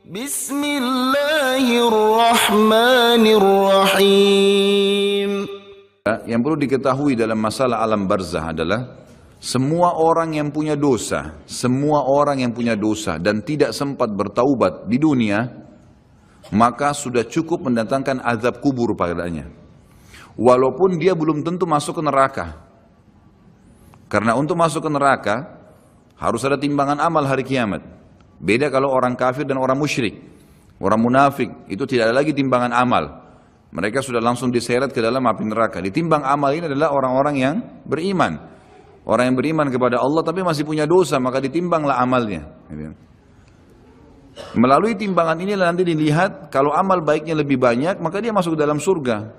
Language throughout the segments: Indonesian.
Bismillahirrahmanirrahim. Yang perlu diketahui dalam masalah alam barzah adalah semua orang yang punya dosa, dan tidak sempat bertaubat di dunia, maka sudah cukup mendatangkan azab kubur padanya. Walaupun dia belum tentu masuk ke neraka. Karena untuk masuk ke neraka harus ada timbangan amal hari kiamat. Beda kalau orang kafir dan orang musyrik. Orang munafik itu tidak ada lagi timbangan amal. Mereka sudah langsung diseret ke dalam api neraka. Ditimbang amal ini adalah orang-orang yang beriman. Orang yang beriman kepada Allah tapi masih punya dosa, maka ditimbanglah amalnya. Melalui timbangan inilah nanti dilihat, kalau amal baiknya lebih banyak, maka dia masuk ke dalam surga.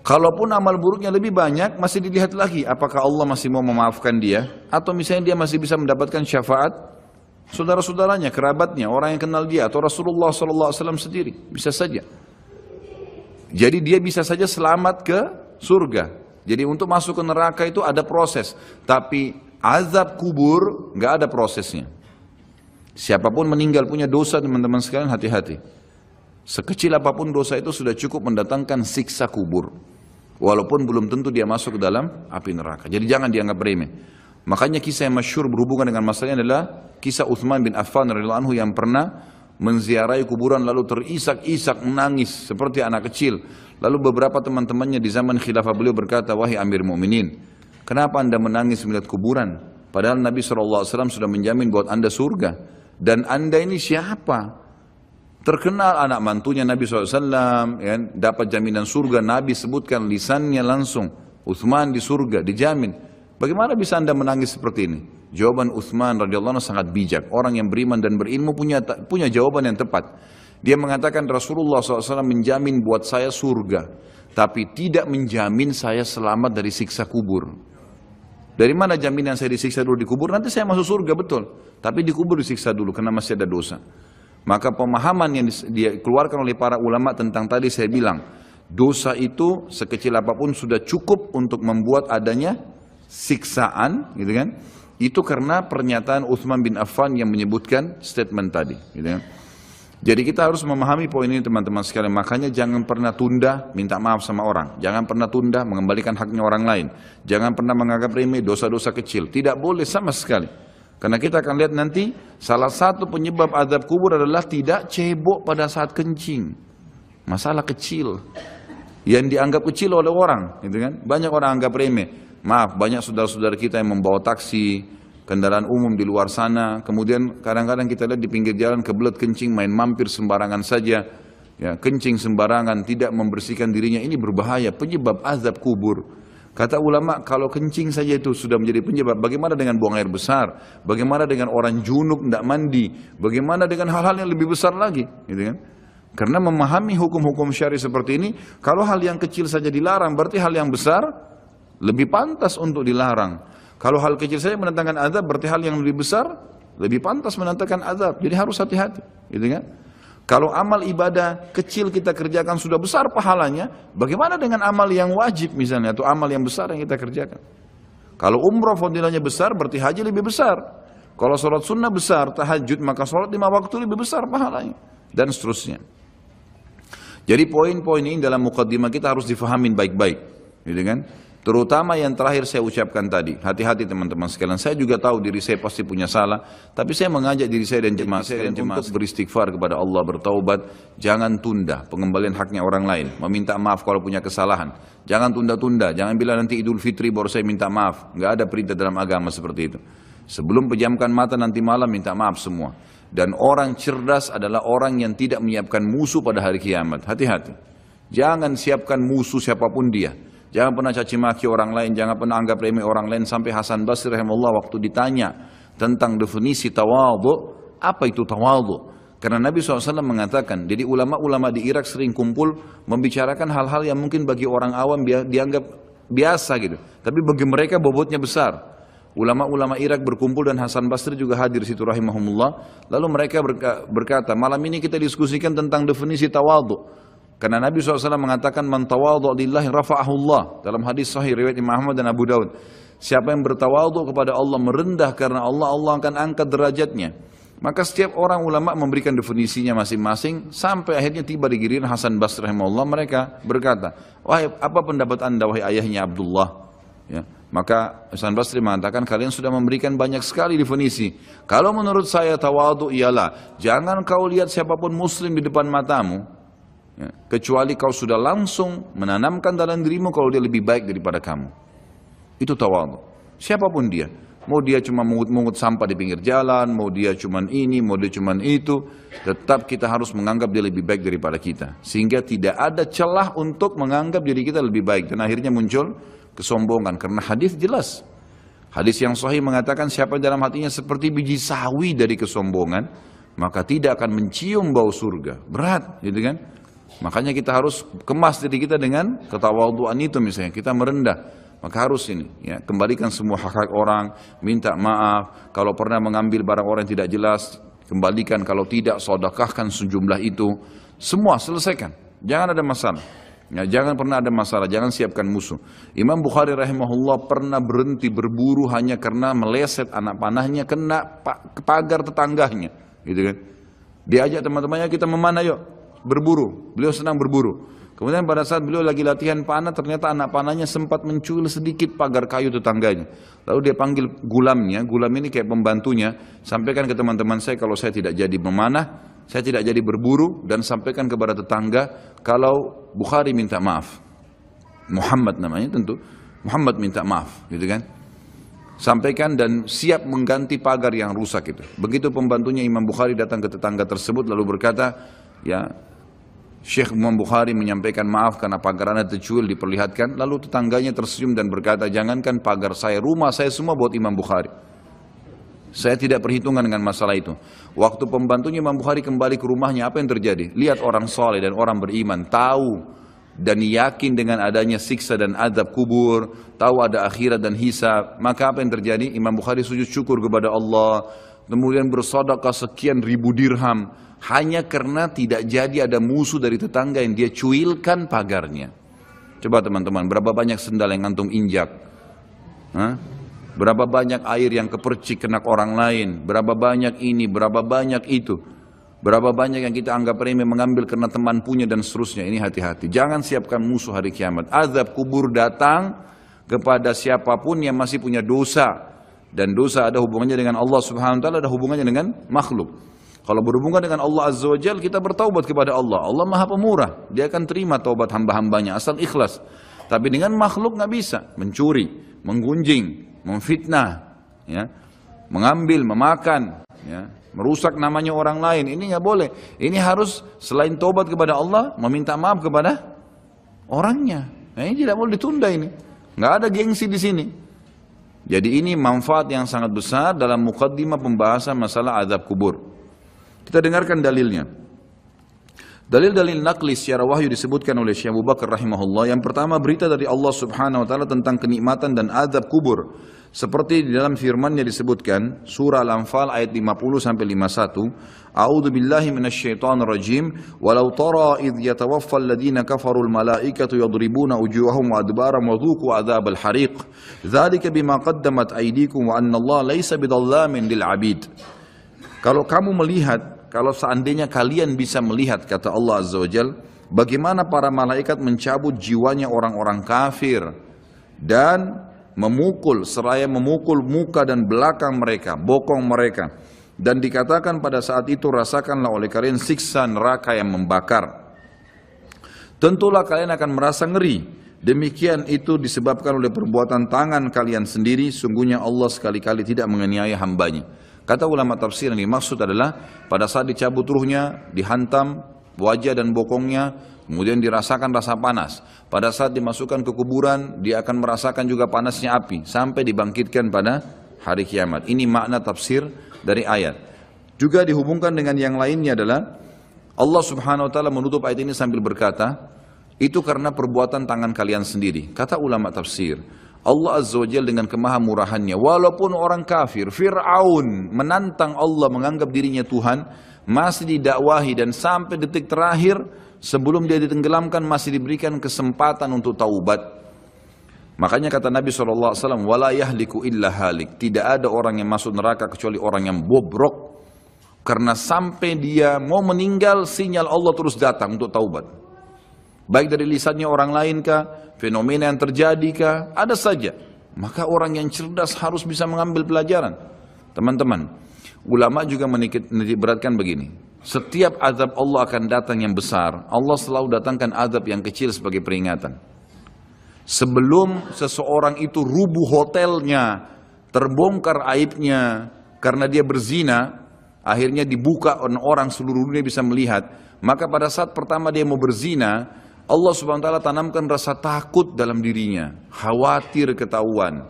Kalaupun amal buruknya lebih banyak, masih dilihat lagi apakah Allah masih mau memaafkan dia, atau misalnya dia masih bisa mendapatkan syafaat saudara-saudaranya, kerabatnya, orang yang kenal dia, atau Rasulullah SAW sendiri, bisa saja. Jadi dia bisa saja selamat ke surga. Jadi untuk masuk ke neraka itu ada proses, tapi azab kubur nggak ada prosesnya. Siapapun meninggal punya dosa, teman-teman sekalian, hati-hati. Sekecil apapun dosa itu sudah cukup mendatangkan siksa kubur. Walaupun belum tentu dia masuk ke dalam api neraka. Jadi jangan dianggap remeh. Makanya kisah yang masyhur berhubungan dengan masalah ini adalah kisah Utsman bin Affan radhiyallahu anhu yang pernah menziarahi kuburan lalu terisak-isak menangis seperti anak kecil. Lalu beberapa teman-temannya di zaman khilafah beliau berkata, "Wahai Amir Mu'minin, kenapa anda menangis melihat kuburan? Padahal Nabi SAW sudah menjamin buat anda surga. Dan anda ini siapa? Terkenal anak mantunya Nabi SAW, ya, dapat jaminan surga. Nabi sebutkan lisannya langsung, Utsman di surga, dijamin. Bagaimana bisa anda menangis seperti ini?" Jawaban Utsman radhiyallahu anhu sangat bijak. Orang yang beriman dan berilmu punya jawaban yang tepat. Dia mengatakan Rasulullah SAW menjamin buat saya surga, tapi tidak menjamin saya selamat dari siksa kubur. Dari mana jaminan saya disiksa dulu di kubur? Nanti saya masuk surga, betul. Tapi di kubur disiksa dulu karena masih ada dosa. Maka pemahaman yang dikeluarkan oleh para ulama tentang tadi saya bilang, dosa itu sekecil apapun sudah cukup untuk membuat adanya siksaan, gitu kan? Itu karena pernyataan Utsman bin Affan yang menyebutkan statement tadi, gitu kan? Jadi kita harus memahami poin ini, teman-teman sekalian. Makanya jangan pernah tunda minta maaf sama orang. Jangan pernah tunda mengembalikan haknya orang lain. Jangan pernah menganggap remeh dosa-dosa kecil. Tidak boleh sama sekali. Karena kita akan lihat nanti salah satu penyebab azab kubur adalah tidak cebok pada saat kencing. Masalah kecil yang dianggap kecil oleh orang, gitu kan? Banyak orang anggap remeh. Maaf, banyak saudara-saudara kita yang membawa taksi, kendaraan umum di luar sana, kemudian kadang-kadang kita lihat di pinggir jalan kebelet kencing, main mampir sembarangan saja, ya, kencing sembarangan, tidak membersihkan dirinya. Ini berbahaya, penyebab azab kubur. Kata ulama, kalau kencing saja itu sudah menjadi penyebab, bagaimana dengan buang air besar? Bagaimana dengan orang junub tidak mandi? Bagaimana dengan hal-hal yang lebih besar lagi? Gitu kan? Karena memahami hukum-hukum syari seperti ini, kalau hal yang kecil saja dilarang, berarti hal yang besar lebih pantas untuk dilarang. Kalau hal kecil saja mendatangkan azab, berarti hal yang lebih besar lebih pantas mendatangkan azab. Jadi harus hati-hati, gitu kan? Kalau amal ibadah kecil kita kerjakan sudah besar pahalanya, bagaimana dengan amal yang wajib misalnya, atau amal yang besar yang kita kerjakan? Kalau umrah fadilahnya besar, berarti haji lebih besar. Kalau sholat sunnah besar, tahajud, maka sholat 5 waktu lebih besar pahalanya, dan seterusnya. Jadi poin-poin ini dalam mukaddimah kita harus difahamin baik-baik, gitu kan? Terutama yang terakhir saya ucapkan tadi, hati-hati teman-teman sekalian. Saya juga tahu diri saya pasti punya salah, tapi saya mengajak diri saya dan jemaah sekalian untuk beristighfar kepada Allah, bertaubat. Jangan tunda pengembalian haknya orang lain, meminta maaf kalau punya kesalahan. Jangan tunda-tunda, jangan bilang nanti Idul Fitri baru saya minta maaf. Nggak ada perintah dalam agama seperti itu. Sebelum pejamkan mata nanti malam minta maaf semua. Dan orang cerdas adalah orang yang tidak menyiapkan musuh pada hari kiamat. Hati-hati. Jangan siapkan musuh siapapun dia. Jangan pernah caci maki orang lain, jangan pernah anggap remeh orang lain. Sampai Hasan Basri rahimahullah waktu ditanya tentang definisi tawadhu, apa itu tawadhu? Karena Nabi SAW mengatakan, jadi ulama-ulama di Irak sering kumpul membicarakan hal-hal yang mungkin bagi orang awam dianggap biasa gitu, tapi bagi mereka bobotnya besar. Ulama-ulama Irak berkumpul dan Hasan Basri juga hadir situ rahimahumullah. Lalu mereka berkata, malam ini kita diskusikan tentang definisi tawadhu. Karena Nabi SAW mengatakan man tawadhu lillahi rafa'ahu Allah, dalam hadis sahih riwayat Imam Ahmad dan Abu Daud. Siapa yang bertawadhu kepada Allah, merendah karena Allah, Allah akan angkat derajatnya. Maka setiap orang ulama memberikan definisinya masing-masing sampai akhirnya tiba di giliran Hasan Basri rahimahullah, mereka berkata, wahai apa pendapat anda wahai ayahnya Abdullah? Ya, maka Hasan Basri mengatakan kalian sudah memberikan banyak sekali definisi. Kalau menurut saya tawadhu ialah jangan kau lihat siapapun muslim di depan matamu, ya, kecuali kau sudah langsung menanamkan dalam dirimu kalau dia lebih baik daripada kamu. Itu tawadhu. Siapapun dia. Mau dia cuma mungut-mungut sampah di pinggir jalan, mau dia cuma ini, mau dia cuma itu, tetap kita harus menganggap dia lebih baik daripada kita. Sehingga tidak ada celah untuk menganggap diri kita lebih baik. Dan akhirnya muncul kesombongan. Karena hadis jelas. Hadis yang sahih mengatakan siapa dalam hatinya seperti biji sawi dari kesombongan, maka tidak akan mencium bau surga. Berat, gitu kan? Makanya kita harus kemas diri kita dengan ketawadhuan itu misalnya. Kita merendah. Maka harus ini, ya, kembalikan semua hak-hak orang, minta maaf, kalau pernah mengambil barang orang yang tidak jelas, kembalikan, kalau tidak, sedekahkan sejumlah itu, semua selesaikan, jangan ada masalah, ya, jangan pernah ada masalah, jangan siapkan musuh. Imam Bukhari rahimahullah pernah berhenti berburu hanya karena meleset anak panahnya kena pagar tetangganya, gitu kan? Diajak teman-temannya kita memanah yuk, berburu, beliau senang berburu. Kemudian pada saat beliau lagi latihan panah, ternyata anak panahnya sempat mencuil sedikit pagar kayu tetangganya. Lalu dia panggil gulamnya, gulam ini kayak pembantunya, sampaikan ke teman-teman saya kalau saya tidak jadi memanah, saya tidak jadi berburu, dan sampaikan kepada tetangga kalau Bukhari minta maaf. Muhammad namanya tentu, Muhammad minta maaf, gitu kan. Sampaikan dan siap mengganti pagar yang rusak itu. Begitu pembantunya Imam Bukhari datang ke tetangga tersebut lalu berkata, ya, Syekh Imam Bukhari menyampaikan maaf karena pagar anda tercuil, diperlihatkan. Lalu tetangganya tersenyum dan berkata, jangankan pagar saya, rumah saya semua buat Imam Bukhari. Saya tidak perhitungan dengan masalah itu. Waktu pembantunya Imam Bukhari kembali ke rumahnya, apa yang terjadi? Lihat orang soleh dan orang beriman, tahu dan yakin dengan adanya siksa dan azab kubur, tahu ada akhirat dan hisab. Maka apa yang terjadi? Imam Bukhari sujud syukur kepada Allah, kemudian bersedekah sekian ribu dirham, hanya karena tidak jadi ada musuh dari tetangga yang dia cuilkan pagarnya. Coba teman-teman, berapa banyak sendal yang antum injak? Hah? Berapa banyak air yang kepercik kena orang lain? Berapa banyak ini, berapa banyak itu? Berapa banyak yang kita anggap remeh mengambil karena teman punya dan seterusnya. Ini hati-hati, jangan siapkan musuh hari kiamat. Azab kubur datang kepada siapapun yang masih punya dosa. Dan dosa ada hubungannya dengan Allah subhanahu wa ta'ala, ada hubungannya dengan makhluk. Kalau berhubungan dengan Allah Azza wa Jalla, kita bertaubat kepada Allah. Allah Maha Pemurah, Dia akan terima taubat hamba-hambanya asal ikhlas. Tapi dengan makhluk nggak bisa, mencuri, menggunjing, memfitnah, ya, mengambil, memakan, ya, merusak namanya orang lain. Ini nggak boleh. Ini harus selain taubat kepada Allah, meminta maaf kepada orangnya. Nah, ini tidak boleh ditunda ini. Nggak ada gengsi di sini. Jadi ini manfaat yang sangat besar dalam mukaddimah pembahasan masalah azab kubur. Kita dengarkan dalilnya. Dalil-dalil naqli secara wahyu disebutkan oleh Syekh Abu Bakar rahimahullah. Yang pertama, berita dari Allah subhanahu wa ta'ala tentang kenikmatan dan azab kubur. Seperti di dalam firman-Nya disebutkan, surah Al-Anfal ayat 50-51, A'udzu billahi minasyaitonir rajim, walau tara idh yatawaffal ladina kafarul malaikatu yadribuna wujuhahum wa adbarahum wa dhuqu adzabal hariq. Dzalika bima qaddamat aydikum wa anna Allah laisa bidzallamin lil 'abid. Kalau kamu melihat, kalau seandainya kalian bisa melihat, kata Allah Azza wa Jal, bagaimana para malaikat mencabut jiwanya orang-orang kafir dan memukul, seraya memukul muka dan belakang mereka, bokong mereka. Dan dikatakan pada saat itu, rasakanlah oleh kalian siksa neraka yang membakar. Tentulah kalian akan merasa ngeri. Demikian itu disebabkan oleh perbuatan tangan kalian sendiri. Sungguhnya Allah sekali-kali tidak menganiaya hambanya. Kata ulama tafsir yang dimaksud adalah pada saat dicabut ruhnya, dihantam wajah dan bokongnya, kemudian dirasakan rasa panas. Pada saat dimasukkan ke kuburan, dia akan merasakan juga panasnya api sampai dibangkitkan pada hari kiamat. Ini makna tafsir dari ayat. Juga dihubungkan dengan yang lainnya adalah Allah subhanahu wa ta'ala menutup ayat ini sambil berkata, itu karena perbuatan tangan kalian sendiri. Kata ulama tafsir, Allah Azza wa Jalla dengan kemahamurahannya, walaupun orang kafir, Fir'aun menantang Allah menganggap dirinya Tuhan, masih didakwahi dan sampai detik terakhir sebelum dia ditenggelamkan masih diberikan kesempatan untuk taubat. Makanya kata Nabi SAW, wala yahliku illa halik, tidak ada orang yang masuk neraka kecuali orang yang bobrok, Karena sampai dia mau meninggal, sinyal Allah terus datang untuk taubat. Baik dari lisannya orang lain kah, fenomena yang terjadi kah, ada saja. Maka orang yang cerdas harus bisa mengambil pelajaran. Teman-teman, ulama juga menitikberatkan begini. Setiap azab Allah akan datang yang besar, Allah selalu datangkan azab yang kecil sebagai peringatan. Sebelum seseorang itu rubuh hotelnya, terbongkar aibnya karena dia berzina, akhirnya dibuka orang seluruh dunia bisa melihat. Maka pada saat pertama dia mau berzina, Allah Subhanahu wa taala tanamkan rasa takut dalam dirinya, khawatir ketahuan.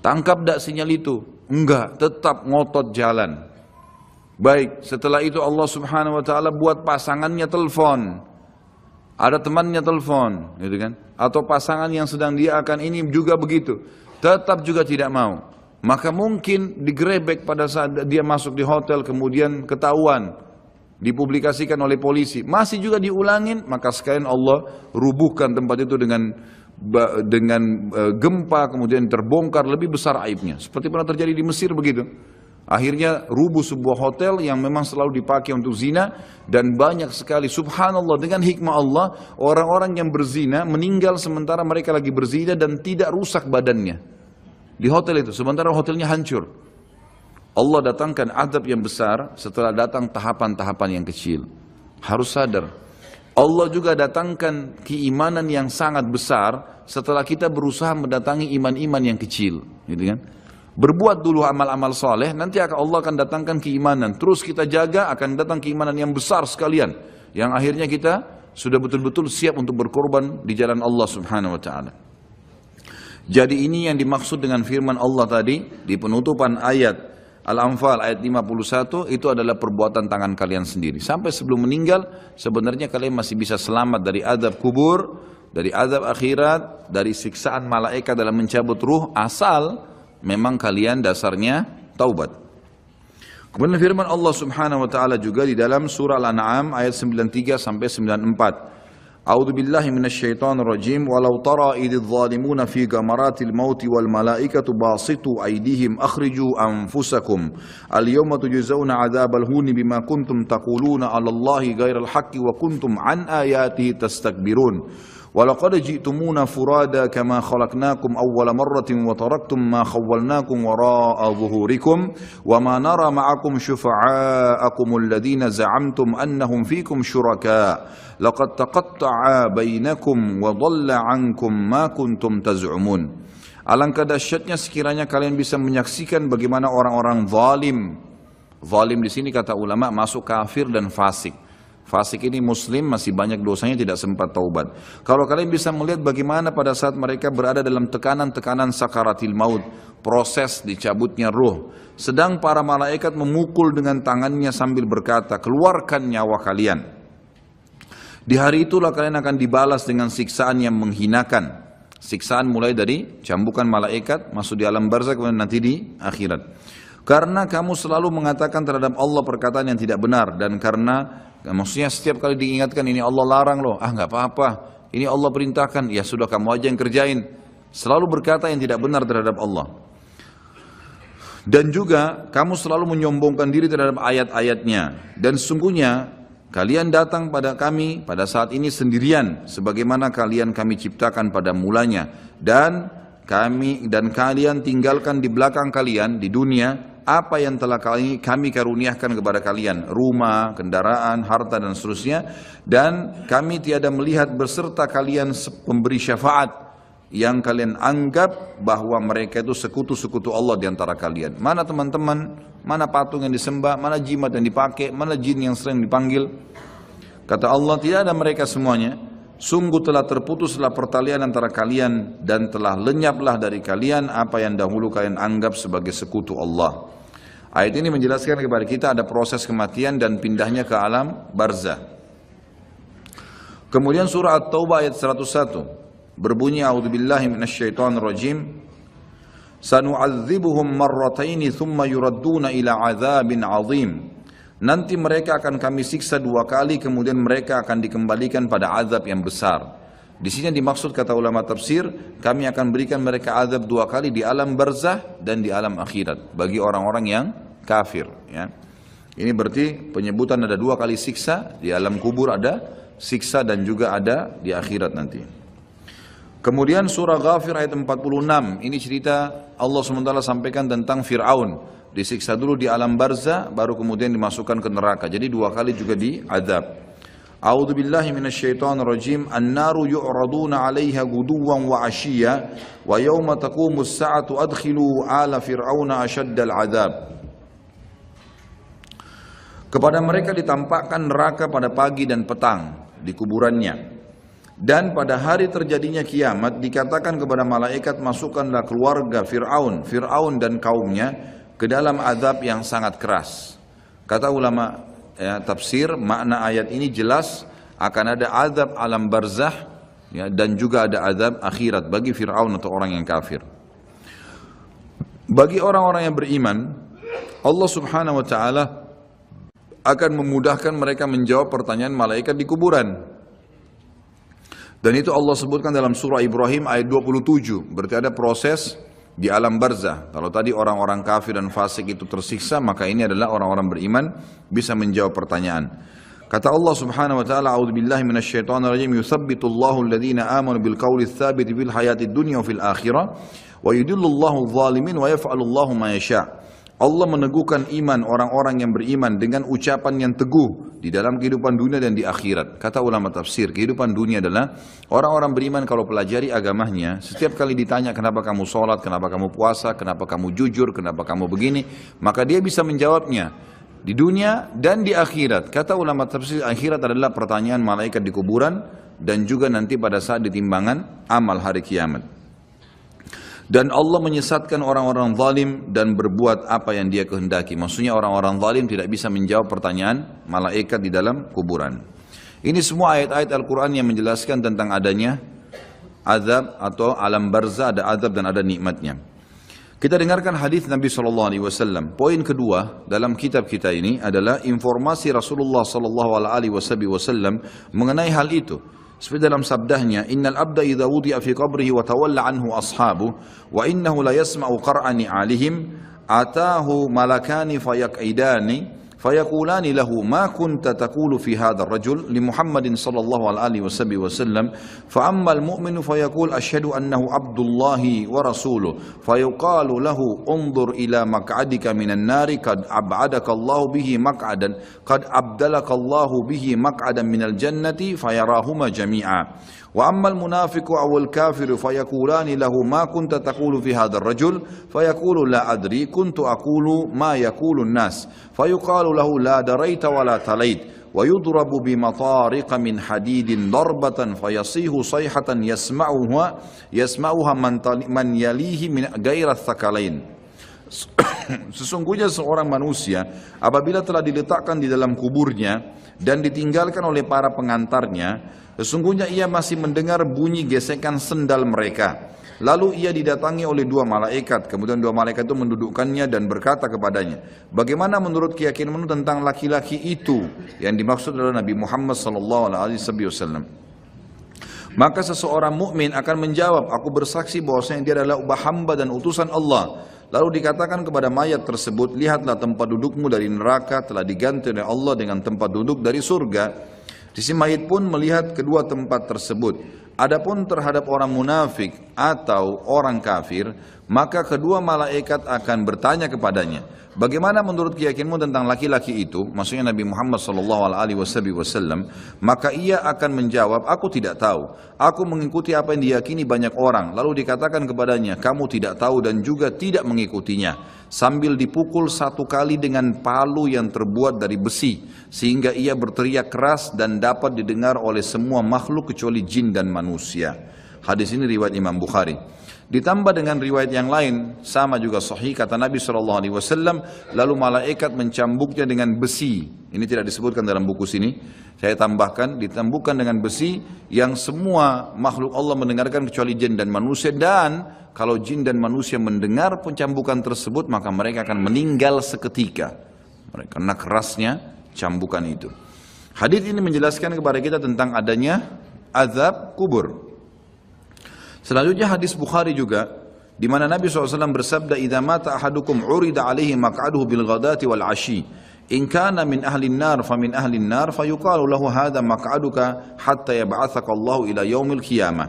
Tangkap tak sinyal itu? Enggak, tetap ngotot jalan. Baik, setelah itu Allah Subhanahu wa taala buat pasangannya telepon. Ada temannya telepon, gitu kan? Atau pasangan yang sedang dia akan ini juga begitu. Tetap juga tidak mau. Maka mungkin digerebek pada saat dia masuk di hotel, kemudian ketahuan, dipublikasikan oleh polisi, masih juga diulangin, maka sekalian Allah rubuhkan tempat itu dengan gempa, kemudian terbongkar lebih besar aibnya. Seperti pernah terjadi di Mesir begitu. Akhirnya rubuh sebuah hotel yang memang selalu dipakai untuk zina, dan banyak sekali, subhanallah, dengan hikmah Allah, orang-orang yang berzina meninggal sementara mereka lagi berzina dan tidak rusak badannya di hotel itu, sementara hotelnya hancur. Allah datangkan azab yang besar setelah datang tahapan-tahapan yang kecil. Harus sadar, Allah juga datangkan keimanan yang sangat besar setelah kita berusaha mendatangi iman-iman yang kecil, gitu kan? Berbuat dulu amal-amal soleh, nanti Allah akan datangkan keimanan. Terus kita jaga, akan datang keimanan yang besar sekalian, yang akhirnya kita sudah betul-betul siap untuk berkorban di jalan Allah Subhanahu wa taala. Jadi ini yang dimaksud dengan firman Allah tadi di penutupan ayat Al-Anfal ayat 51, itu adalah perbuatan tangan kalian sendiri. Sampai sebelum meninggal, sebenarnya kalian masih bisa selamat dari azab kubur, dari azab akhirat, dari siksaan malaikat dalam mencabut ruh, asal memang kalian dasarnya taubat. Kemudian firman Allah Subhanahu wa taala juga di dalam surah Al-An'am ayat 93 sampai 94. A'udzu billahi minasyaitonir rajim, walau tara idz zalimuna fi gamaratil mauti wal malaikatu basitu aydihim akhriju anfusakum al yawma tujzauna adzabal huni bima kuntum taquluna 'alallahi ghairal haqqi wa kuntum an ayatihi tastakbirun. وَلَقَدْ جِئْتُمُونَ فُرَادًا كَمَا خَلَقْنَاكُمْ أَوَّلَ مَرَّةٍ وَتَرَكْتُمْ مَا خَوَّلْنَاكُمْ وَرَاءَ ظُهُورِكُمْ وَمَا نَرَى مَعَكُمْ شُفَعَاءَكُمُ الَّذِينَ زَعَمْتُمْ أَنَّهُمْ فِيكُمْ شُرَكَاءُ لَقَدْ تَقَطَّعَ بَيْنَكُمْ وَضَلَّ عَنْكُمْ مَا كُنْتُمْ تَزْعُمُونَ. Alangkah dahsyatnya sekiranya kalian bisa menyaksikan bagaimana orang-orang zalim. Zalim di sini kata ulama masuk kafir dan fasik. Fasik ini muslim, masih banyak dosanya, tidak sempat taubat. Kalau kalian bisa melihat bagaimana pada saat mereka berada dalam tekanan-tekanan sakaratil maut, proses dicabutnya ruh, sedang para malaikat memukul dengan tangannya sambil berkata, keluarkan nyawa kalian. Di hari itulah kalian akan dibalas dengan siksaan yang menghinakan. Siksaan mulai dari cambukan malaikat, masuk di alam barzakh, kemudian nanti di akhirat. Karena kamu selalu mengatakan terhadap Allah perkataan yang tidak benar, dan karena maksudnya setiap kali diingatkan ini Allah larang loh, nggak apa-apa, ini Allah perintahkan, ya sudah kamu aja yang kerjain. Selalu berkata yang tidak benar terhadap Allah. Dan juga kamu selalu menyombongkan diri terhadap ayat-ayatnya. Dan sesungguhnya kalian datang pada kami pada saat ini sendirian, sebagaimana kalian kami ciptakan pada mulanya. Dan kalian tinggalkan di belakang kalian di dunia apa yang telah kami karuniakan kepada kalian, rumah, kendaraan, harta dan seterusnya, dan kami tiada melihat beserta kalian pemberi syafaat yang kalian anggap bahwa mereka itu sekutu-sekutu Allah di antara kalian. Mana teman-teman, mana patung yang disembah, mana jimat yang dipakai, mana jin yang sering dipanggil. Kata Allah, tidak ada mereka semuanya. Sungguh telah terputuslah pertalian antara kalian dan telah lenyaplah dari kalian apa yang dahulu kalian anggap sebagai sekutu Allah. Ayat ini menjelaskan kepada kita ada proses kematian dan pindahnya ke alam barzah. Kemudian surah At-Taubah ayat 101 berbunyi, a'udzubillahi minasyaitonirrajim, sanu'adzibuhum marrataini thumma yuradduna ila 'adzabin 'adzim. Nanti mereka akan kami siksa 2 kali, kemudian mereka akan dikembalikan pada azab yang besar. Di sini dimaksud kata ulama tafsir, kami akan berikan mereka azab 2 kali di alam barzah dan di alam akhirat bagi orang-orang yang kafir. Ya. Ini berarti penyebutan ada 2 kali siksa, di alam kubur ada siksa dan juga ada di akhirat nanti. Kemudian surah Ghafir ayat 46, ini cerita Allah SWT sampaikan tentang Fir'aun. Disiksa dulu di alam barzah, baru kemudian dimasukkan ke neraka. Jadi 2 kali juga diazab. A'udzu billahi minasyaitonir rajim. An-naru yu'raduna 'alaiha ghuduwan wa 'ashiyya wa yawma taqumus sa'atu adkhilu ala fir'auna ashaddal 'adzab. Kepada mereka ditampakkan neraka pada pagi dan petang di kuburannya. Dan pada hari terjadinya kiamat dikatakan kepada malaikat, masukkanlah keluarga Fir'aun dan kaumnya ke dalam azab yang sangat keras. Kata ulama tafsir, makna ayat ini jelas akan ada azab alam barzah dan juga ada azab akhirat bagi Fir'aun atau orang yang kafir. Bagi orang-orang yang beriman, Allah Subhanahu wa taala akan memudahkan mereka menjawab pertanyaan malaikat di kuburan. Dan itu Allah sebutkan dalam surah Ibrahim ayat 27. Berarti ada proses di alam barzah. Kalau tadi orang-orang kafir dan fasik itu tersiksa, maka ini adalah orang-orang beriman bisa menjawab pertanyaan. Kata Allah Subhanahu wa taala, a'udzubillahi minasyaitonir rajim, yutsabbitullahu alladhina amanu bil qawli tsabiti fil hayatid dunya wa fil akhirah wa yudhillullahu adh-dhalimin wa yaf'alullahu ma yasha'. Allah meneguhkan iman orang-orang yang beriman dengan ucapan yang teguh di dalam kehidupan dunia dan di akhirat. Kata ulama tafsir, kehidupan dunia adalah orang-orang beriman kalau pelajari agamanya, setiap kali ditanya kenapa kamu sholat, kenapa kamu puasa, kenapa kamu jujur, kenapa kamu begini, maka dia bisa menjawabnya di dunia dan di akhirat. Kata ulama tafsir, akhirat adalah pertanyaan malaikat di kuburan dan juga nanti pada saat ditimbangan amal hari kiamat. Dan Allah menyesatkan orang-orang zalim dan berbuat apa yang dia kehendaki. Maksudnya orang-orang zalim tidak bisa menjawab pertanyaan malaikat di dalam kuburan. Ini semua ayat-ayat Al-Quran yang menjelaskan tentang adanya azab atau alam barzah, ada azab dan ada nikmatnya. Kita dengarkan hadis Nabi SAW. Poin kedua dalam kitab kita ini adalah informasi Rasulullah SAW mengenai hal itu. Seperti dalam sabdahnya, innal abda idza wudi'a fi qabrihi wa tawalla anhu ashabu wa innahu la yasma'u qara'ani 'alihim atahu malakani fayaq'idani fayaqulani lahu ma kunta taqulu fi hadha ar-rajul li Muhammadin sallallahu alaihi wasallam fa amma al-mu'minu fayaqul ashhadu annahu abdullahi wa rasuluhu fayuqalu lahu unzur ila maq'adika minan nari qad ab'adaka Allahu bihi maq'adan qad abdalaka Allahu bihi maq'adan minal jannati fayarahuma jami'a. وأما المنافق أو الكافر فيقولان له ما كنت تقول في هذا الرجل فيقول لا أدري كنت أقول ما يقول الناس فيقال له لا دريت ولا تليت ويضرب بمطارق من حديد ضربة فيصيح صيحة يسمعها من يليه من غير الثقلين. Sesungguhnya seorang manusia apabila telah diletakkan di dalam kuburnya dan ditinggalkan oleh para pengantarnya, sesungguhnya ia masih mendengar bunyi gesekan sendal mereka. Lalu ia didatangi oleh 2 malaikat. Kemudian 2 malaikat itu mendudukkannya dan berkata kepadanya, bagaimana menurut keyakinanmu tentang laki-laki itu? Yang dimaksud adalah Nabi Muhammad SAW. Maka seseorang mukmin akan menjawab, aku bersaksi bahwasanya dia adalah hamba dan utusan Allah. Lalu dikatakan kepada mayat tersebut, lihatlah tempat dudukmu dari neraka telah diganti oleh Allah dengan tempat duduk dari surga. Si mayit pun melihat kedua tempat tersebut. Adapun terhadap orang munafik atau orang kafir, maka kedua malaikat akan bertanya kepadanya, bagaimana menurut keyakinanmu tentang laki-laki itu? Maksudnya Nabi Muhammad SAW. Maka ia akan menjawab, aku tidak tahu. Aku mengikuti apa yang diyakini banyak orang. Lalu dikatakan kepadanya, kamu tidak tahu dan juga tidak mengikutinya. Sambil dipukul 1 kali dengan palu yang terbuat dari besi, sehingga ia berteriak keras dan dapat didengar oleh semua makhluk kecuali jin dan manusia. Hadis ini riwayat Imam Bukhari. Ditambah dengan riwayat yang lain, sama juga sahih, kata Nabi SAW, lalu malaikat mencambuknya dengan besi. Ini tidak disebutkan dalam buku sini, saya tambahkan, ditambukkan dengan besi yang semua makhluk Allah mendengarkan kecuali jin dan manusia. Dan kalau jin dan manusia mendengar pencambukan tersebut, maka mereka akan meninggal seketika karena kerasnya cambukan itu. Hadis ini menjelaskan kepada kita tentang adanya azab kubur. Selanjutnya hadis Bukhari juga, di mana Nabi SAW bersabda, idza mata ahadukum urida alaihi maq'aduhu bil ghadati wal ashi In kana min ahlin nar fa min ahlin nar fayuqalu lahu hadha maq'aduka hatta yab'atsaka Allahu ila yaumil qiyamah.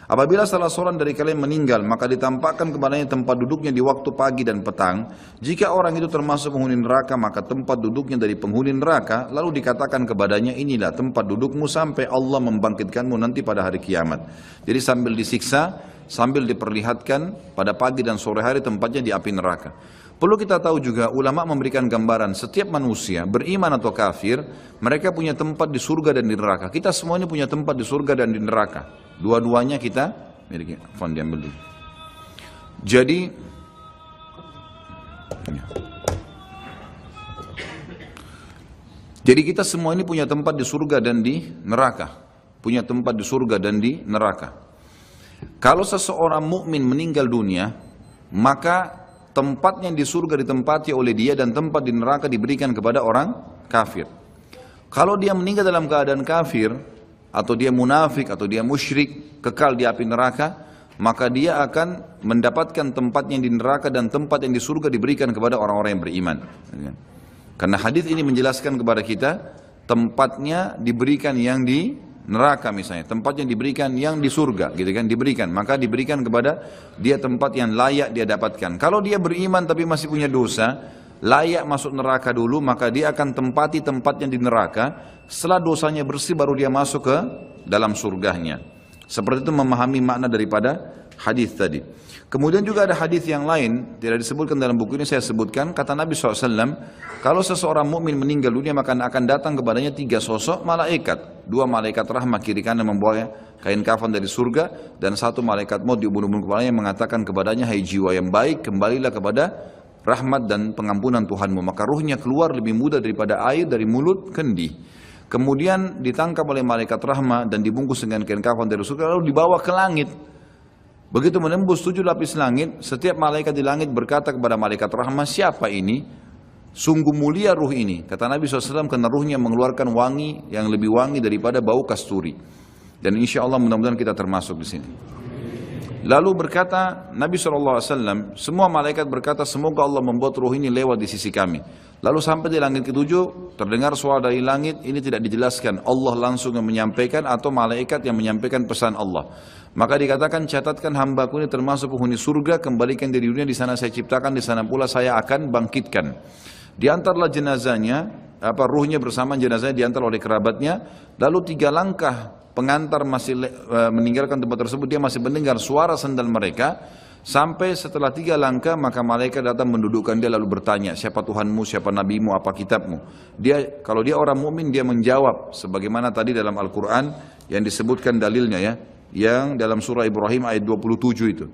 Apabila salah seorang dari kalian meninggal, maka ditampakkan kepadanya tempat duduknya di waktu pagi dan petang. Jika orang itu termasuk penghuni neraka, maka tempat duduknya dari penghuni neraka. Lalu dikatakan kepadanya, inilah tempat dudukmu sampai Allah membangkitkanmu nanti pada hari kiamat. Jadi sambil disiksa, sambil diperlihatkan pada pagi dan sore hari tempatnya di api neraka. Perlu kita tahu juga, ulama memberikan gambaran setiap manusia, beriman atau kafir, mereka punya tempat di surga dan di neraka. Kita semuanya punya tempat di surga dan di neraka. Dua-duanya kita miliki. Fon diambil dulu. Jadi kita semua ini punya tempat di surga dan di neraka. Punya tempat di surga dan di neraka. Kalau seseorang mukmin meninggal dunia, maka tempatnya di surga ditempati oleh dia dan tempat di neraka diberikan kepada orang kafir. Kalau dia meninggal dalam keadaan kafir, atau dia munafik, atau dia musyrik, kekal di api neraka, maka dia akan mendapatkan tempatnya di neraka dan tempat yang di surga diberikan kepada orang-orang yang beriman. Karena hadis ini menjelaskan kepada kita, tempatnya diberikan yang di neraka misalnya, tempatnya diberikan yang di surga, gitu kan, diberikan, maka diberikan kepada dia tempat yang layak dia dapatkan. Kalau dia beriman tapi masih punya dosa, layak masuk neraka dulu, maka dia akan tempati tempatnya di neraka. Setelah dosanya bersih baru dia masuk ke dalam surganya. Seperti itu memahami makna daripada hadis tadi. Kemudian juga ada hadis yang lain, tidak disebutkan dalam buku ini, saya sebutkan, kata Nabi SAW, kalau seseorang mukmin meninggal dunia maka akan datang kepadanya 3 sosok malaikat. 2 malaikat rahmat kiri kanan membawa kain kafan dari surga, dan 1 malaikat maut di ubun-ubun kepalanya mengatakan kepadanya, hai jiwa yang baik, kembalilah kepada rahmat dan pengampunan Tuhanmu. Maka ruhnya keluar lebih mudah daripada air dari mulut kendi. Kemudian ditangkap oleh malaikat rahmat dan dibungkus dengan kain kafan dari surga, lalu dibawa ke langit. Begitu menembus 7 lapis langit, setiap malaikat di langit berkata kepada malaikat rahmat, siapa ini? Sungguh mulia ruh ini. Kata Nabi SAW, karena ruhnya mengeluarkan wangi yang lebih wangi daripada bau kasturi. Dan insya Allah mudah-mudahan kita termasuk di sini. Lalu berkata Nabi SAW, semua malaikat berkata, semoga Allah membuat ruh ini lewat di sisi kami. Lalu sampai di langit ke-7, terdengar suara dari langit, ini tidak dijelaskan, Allah langsung yang menyampaikan atau malaikat yang menyampaikan pesan Allah. Maka dikatakan, catatkan hambaku ini termasuk penghuni surga, kembalikan dari dunia, di sana saya ciptakan, di sana pula saya akan bangkitkan. Diantarlah jenazahnya, ruhnya bersama jenazahnya diantar oleh kerabatnya, lalu 3 langkah pengantar masih meninggalkan tempat tersebut, dia masih mendengar suara sandal mereka. Sampai setelah 3 langkah, maka malaikat datang mendudukkan dia lalu bertanya, siapa Tuhanmu, siapa nabimu, apa kitabmu? Dia, kalau dia orang mukmin, dia menjawab sebagaimana tadi dalam Al-Quran yang disebutkan dalilnya ya, yang dalam surah Ibrahim ayat 27 itu.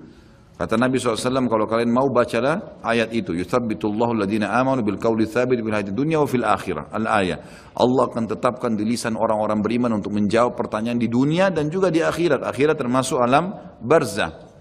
Kata Nabi SAW, kalau kalian mau bacalah ayat itu, yuthabbitullahu alladhina amanu bil qawli tsabit bil hayatid dunya wa fil akhirah. Al-ayah. Allah akan tetapkan di lisan orang-orang beriman untuk menjawab pertanyaan di dunia dan juga di akhirat. Akhirat termasuk alam barzah.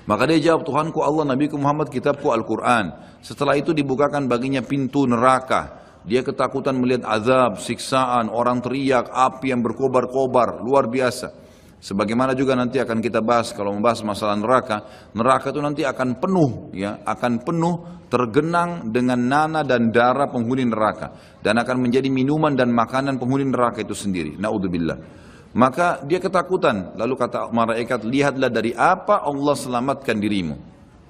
Maka dia jawab, Tuhanku Allah, Nabiku Muhammad, kitabku Al-Quran. Setelah itu dibukakan baginya pintu neraka. Dia ketakutan melihat azab, siksaan, orang teriak, api yang berkobar-kobar, luar biasa. Sebagaimana juga nanti akan kita bahas kalau membahas masalah neraka. Neraka itu nanti akan penuh, ya, akan penuh tergenang dengan nanah dan darah penghuni neraka. Dan akan menjadi minuman dan makanan penghuni neraka itu sendiri. Na'udzubillah. Maka dia ketakutan, lalu kata malaikat, lihatlah dari apa Allah selamatkan dirimu.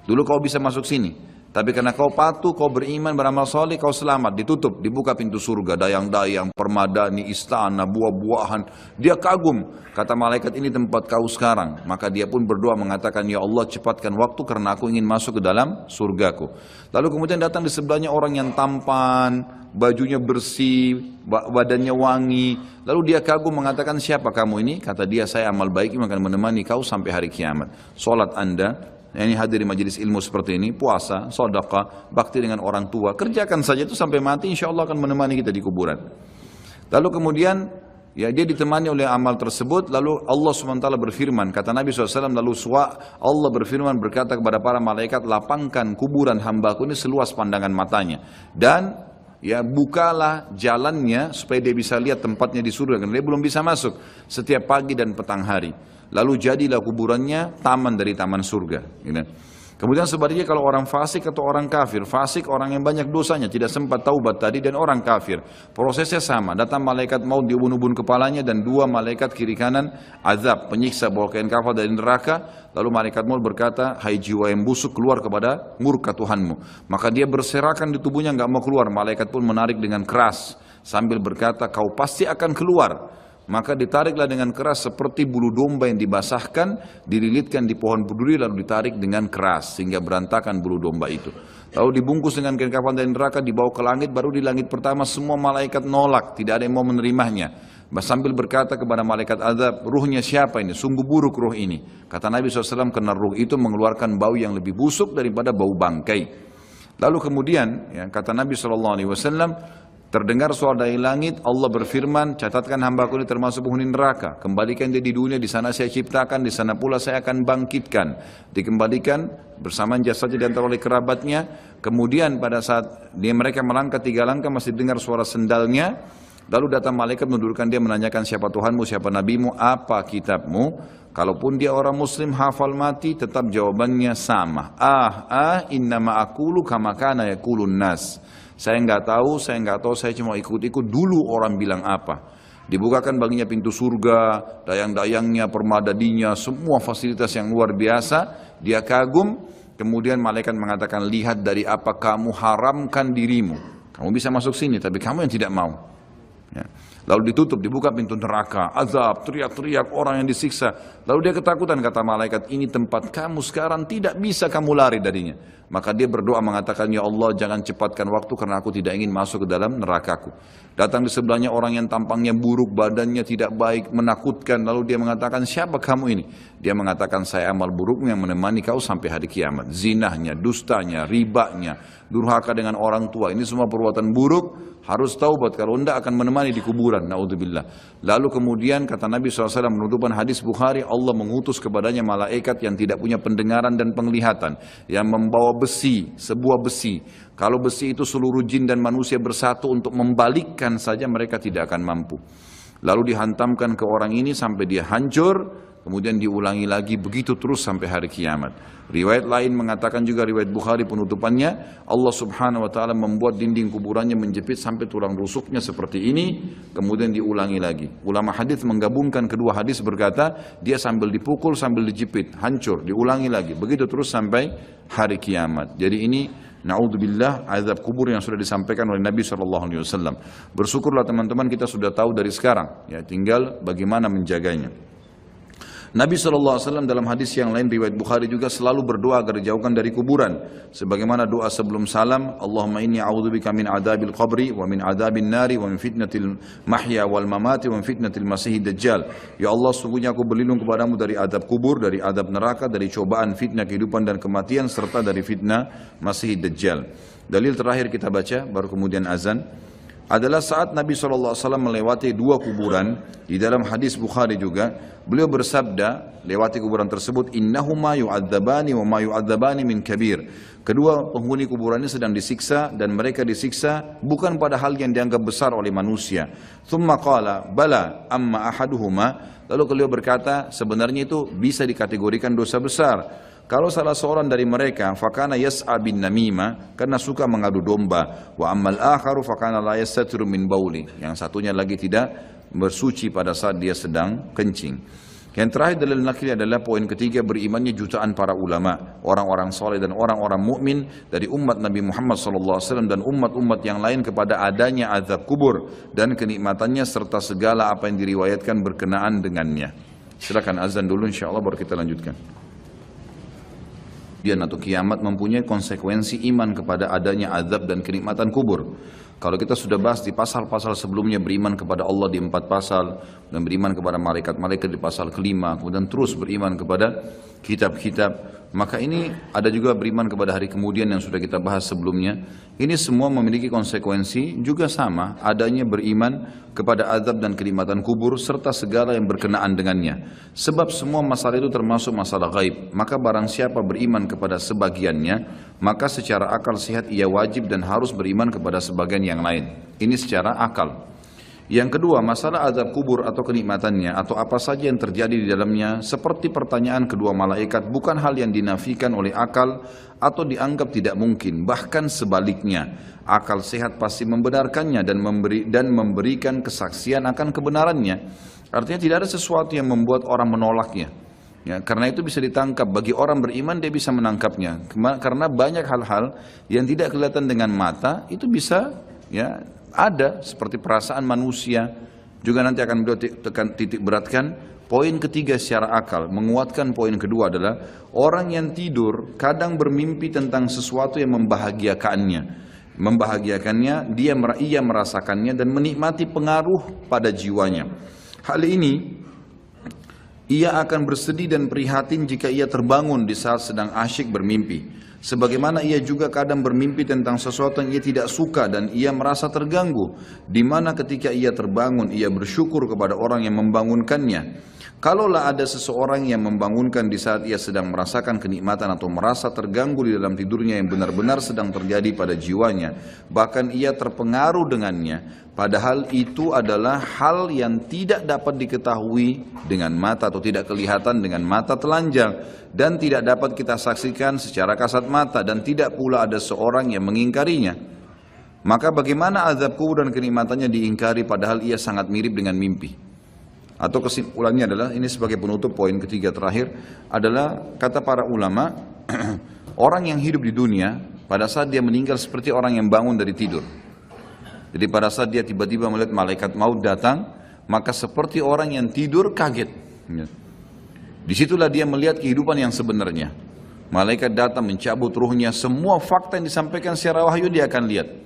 Dulu kau bisa masuk sini, tapi karena kau patuh, kau beriman, beramal soleh, kau selamat. Ditutup, dibuka pintu surga, dayang-dayang, permadani, istana, buah-buahan. Dia kagum, kata malaikat, ini tempat kau sekarang. Maka dia pun berdoa mengatakan, ya Allah cepatkan waktu karena aku ingin masuk ke dalam surgaku. Lalu kemudian datang di sebelahnya orang yang tampan, bajunya bersih, badannya wangi. Lalu dia kagum mengatakan, siapa kamu ini? Kata dia, saya amal baik yang akan menemani kau sampai hari kiamat. Salat anda, ini hadiri majelis ilmu seperti ini, puasa, sedekah, bakti dengan orang tua, kerjakan saja itu sampai mati, insya Allah akan menemani kita di kuburan. Lalu kemudian ya dia ditemani oleh amal tersebut. Lalu Allah SWT berfirman, kata Nabi SAW, lalu Allah berfirman berkata kepada para malaikat, lapangkan kuburan hambaku ini seluas pandangan matanya, dan ya bukalah jalannya supaya dia bisa lihat tempatnya di surga, karena dia belum bisa masuk setiap pagi dan petang hari. Lalu jadilah kuburannya taman dari taman surga, gitu. Kemudian sebaliknya kalau orang fasik atau orang kafir, fasik orang yang banyak dosanya, tidak sempat taubat tadi, dan orang kafir, prosesnya sama. Datang malaikat maut diubun-ubun kepalanya dan dua malaikat kiri kanan azab, penyiksa bawa kain kafan dari neraka. Lalu malaikat maut berkata, hai jiwa yang busuk, keluar kepada murka Tuhanmu. Maka dia berserakan di tubuhnya, nggak mau keluar. Malaikat pun menarik dengan keras sambil berkata, kau pasti akan keluar. Maka ditariklah dengan keras seperti bulu domba yang dibasahkan, dililitkan di pohon berduri lalu ditarik dengan keras sehingga berantakan bulu domba itu. Lalu dibungkus dengan kain kafan dari neraka, dibawa ke langit. Baru di langit pertama semua malaikat nolak, tidak ada yang mau menerimanya. Sambil berkata kepada malaikat azab, ruhnya siapa ini? Sungguh buruk ruh ini. Kata Nabi SAW, karena ruh itu mengeluarkan bau yang lebih busuk daripada bau bangkai. Lalu kemudian kata Nabi SAW, terdengar suara dari langit, Allah berfirman, catatkan hambaku ini termasuk penghuni neraka. Kembalikan dia di dunia, di sana saya ciptakan, di sana pula saya akan bangkitkan. Dikembalikan bersamaan jasadnya diantar oleh kerabatnya. Kemudian pada saat mereka melangkah 3 langkah masih dengar suara sendalnya. Lalu datang malaikat menundukkan dia, menanyakan siapa Tuhanmu, siapa nabimu, apa kitabmu. Kalaupun dia orang muslim hafal mati, tetap jawabannya sama. Innama aqulu kama kana yaqulun nas. Saya nggak tahu, saya cuma ikut-ikut dulu orang bilang apa. Dibukakan baginya pintu surga, dayang-dayangnya, permadadinya, semua fasilitas yang luar biasa. Dia kagum, kemudian malaikat mengatakan, lihat dari apa kamu haramkan dirimu. Kamu bisa masuk sini, tapi kamu yang tidak mau. Ya. Lalu ditutup, dibuka pintu neraka, azab, teriak-teriak orang yang disiksa. Lalu dia ketakutan, kata malaikat, ini tempat kamu sekarang, tidak bisa kamu lari darinya. Maka dia berdoa mengatakan, ya Allah jangan cepatkan waktu karena aku tidak ingin masuk ke dalam nerakaku. Datang di sebelahnya orang yang tampangnya buruk, badannya tidak baik, menakutkan. Lalu dia mengatakan, siapa kamu ini? Dia mengatakan, saya amal burukmu yang menemani kau sampai hari kiamat. Zinahnya, dustanya, ribanya, durhaka dengan orang tua, ini semua perbuatan buruk. Harus taubat, kalau tidak akan menemani di kuburan. Naudzubillah. Lalu kemudian kata Nabi SAW menutupan hadis Bukhari, Allah mengutus kepadanya malaikat yang tidak punya pendengaran dan penglihatan, yang membawa besi, sebuah besi. Kalau besi itu seluruh jin dan manusia bersatu untuk membalikkan saja, mereka tidak akan mampu. Lalu dihantamkan ke orang ini sampai dia hancur. Kemudian diulangi lagi begitu terus sampai hari kiamat. Riwayat lain mengatakan juga, riwayat Bukhari penutupannya, Allah Subhanahu wa taala membuat dinding kuburannya menjepit sampai tulang rusuknya seperti ini, kemudian diulangi lagi. Ulama hadis menggabungkan kedua hadis berkata, dia sambil dipukul sambil dijepit, hancur, diulangi lagi, begitu terus sampai hari kiamat. Jadi ini naudzubillah azab kubur yang sudah disampaikan oleh Nabi SAW. Bersyukurlah teman-teman kita sudah tahu dari sekarang, ya tinggal bagaimana menjaganya. Nabi SAW dalam hadis yang lain riwayat Bukhari juga selalu berdoa agar dijauhkan dari kuburan. Sebagaimana doa sebelum salam, Allahumma inni a'udzubika min adabil qabri wa min adabin nari wa min fitnatil mahya wal mamati wa min fitnatil masihid dajjal. Ya Allah, sungguhnya aku berlindung kepadamu dari adab kubur, dari adab neraka, dari cobaan fitnah kehidupan dan kematian, serta dari fitnah masihid dajjal. Dalil terakhir kita baca, baru kemudian azan, adalah saat Nabi SAW melewati 2 kuburan. Di dalam hadis Bukhari juga beliau bersabda lewati kuburan tersebut, innahuma yu'adzabani wa ma yu'adzabani min kabir. Kedua penghuni kuburan ini sedang disiksa dan mereka disiksa bukan pada hal yang dianggap besar oleh manusia. Thumma qala bala amma ahaduhuma. Lalu beliau berkata, sebenarnya itu bisa dikategorikan dosa besar. Kalau salah seorang dari mereka fakana yas'a bin namima, karena suka mengadu domba, wa ammal akharu fakana la yastatiru min bauli, yang satunya lagi tidak bersuci pada saat dia sedang kencing. Yang terakhir dalil nakli adalah poin ketiga, berimannya jutaan para ulama, orang-orang soleh dan orang-orang mukmin dari umat Nabi Muhammad SAW dan umat-umat yang lain kepada adanya azab kubur dan kenikmatannya serta segala apa yang diriwayatkan berkenaan dengannya. Silakan azan dulu insyaallah baru kita lanjutkan. Atau kiamat mempunyai konsekuensi iman kepada adanya azab dan kenikmatan kubur. Kalau kita sudah bahas di pasal-pasal sebelumnya, beriman kepada Allah di 4 pasal, dan beriman kepada malaikat-malaikat di pasal kelima, kemudian terus beriman kepada kitab-kitab, maka ini ada juga beriman kepada hari kemudian yang sudah kita bahas sebelumnya. Ini semua memiliki konsekuensi juga sama, adanya beriman kepada azab dan kenikmatan kubur serta segala yang berkenaan dengannya. Sebab semua masalah itu termasuk masalah gaib. Maka barang siapa beriman kepada sebagiannya, maka secara akal sehat ia wajib dan harus beriman kepada sebagian yang lain. Ini secara akal. Yang kedua, masalah azab kubur atau kenikmatannya atau apa saja yang terjadi di dalamnya seperti pertanyaan kedua malaikat bukan hal yang dinafikan oleh akal atau dianggap tidak mungkin, bahkan sebaliknya. Akal sehat pasti membenarkannya dan memberikan kesaksian akan kebenarannya. Artinya tidak ada sesuatu yang membuat orang menolaknya. Ya, karena itu bisa ditangkap, bagi orang beriman dia bisa menangkapnya. Karena banyak hal-hal yang tidak kelihatan dengan mata itu bisa ya ada, seperti perasaan manusia. Juga nanti akan beliau titik beratkan. Poin ketiga secara akal, menguatkan poin kedua adalah orang yang tidur kadang bermimpi tentang sesuatu yang membahagiakannya, ia merasakannya dan menikmati pengaruh pada jiwanya. Hal ini ia akan bersedih dan prihatin jika ia terbangun di saat sedang asyik bermimpi. Sebagaimana ia juga kadang bermimpi tentang sesuatu yang ia tidak suka dan ia merasa terganggu, di mana ketika ia terbangun ia bersyukur kepada orang yang membangunkannya. Kalaulah ada seseorang yang membangunkan di saat ia sedang merasakan kenikmatan atau merasa terganggu di dalam tidurnya yang benar-benar sedang terjadi pada jiwanya, bahkan ia terpengaruh dengannya, padahal itu adalah hal yang tidak dapat diketahui dengan mata atau tidak kelihatan dengan mata telanjang dan tidak dapat kita saksikan secara kasat mata dan tidak pula ada seorang yang mengingkarinya. Maka bagaimana azab kubur dan kenikmatannya diingkari padahal ia sangat mirip dengan mimpi? Atau kesimpulannya adalah, ini sebagai penutup poin ketiga terakhir, adalah kata para ulama, orang yang hidup di dunia pada saat dia meninggal seperti orang yang bangun dari tidur. Jadi pada saat dia tiba-tiba melihat malaikat maut datang, maka seperti orang yang tidur kaget. Disitulah dia melihat kehidupan yang sebenarnya. Malaikat datang mencabut ruhnya, semua fakta yang disampaikan secara wahyu dia akan lihat.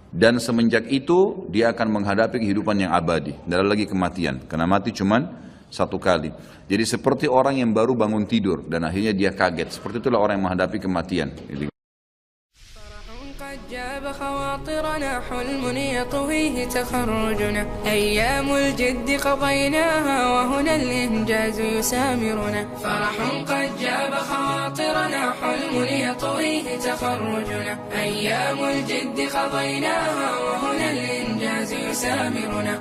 Dan semenjak itu dia akan menghadapi kehidupan yang abadi, tidak ada lagi kematian, karena mati cuman satu kali. Jadi seperti orang yang baru bangun tidur dan akhirnya dia kaget, seperti itulah orang yang menghadapi kematian. جاب خواطرنا حلم يطويه تخرجنا أيام الجد قضيناها وهنا الإنجاز يسامرنا فرح قد جاب خواطرنا حلم يطويه تخرجنا أيام الجد قضيناها وهنا الإنجاز يسامرنا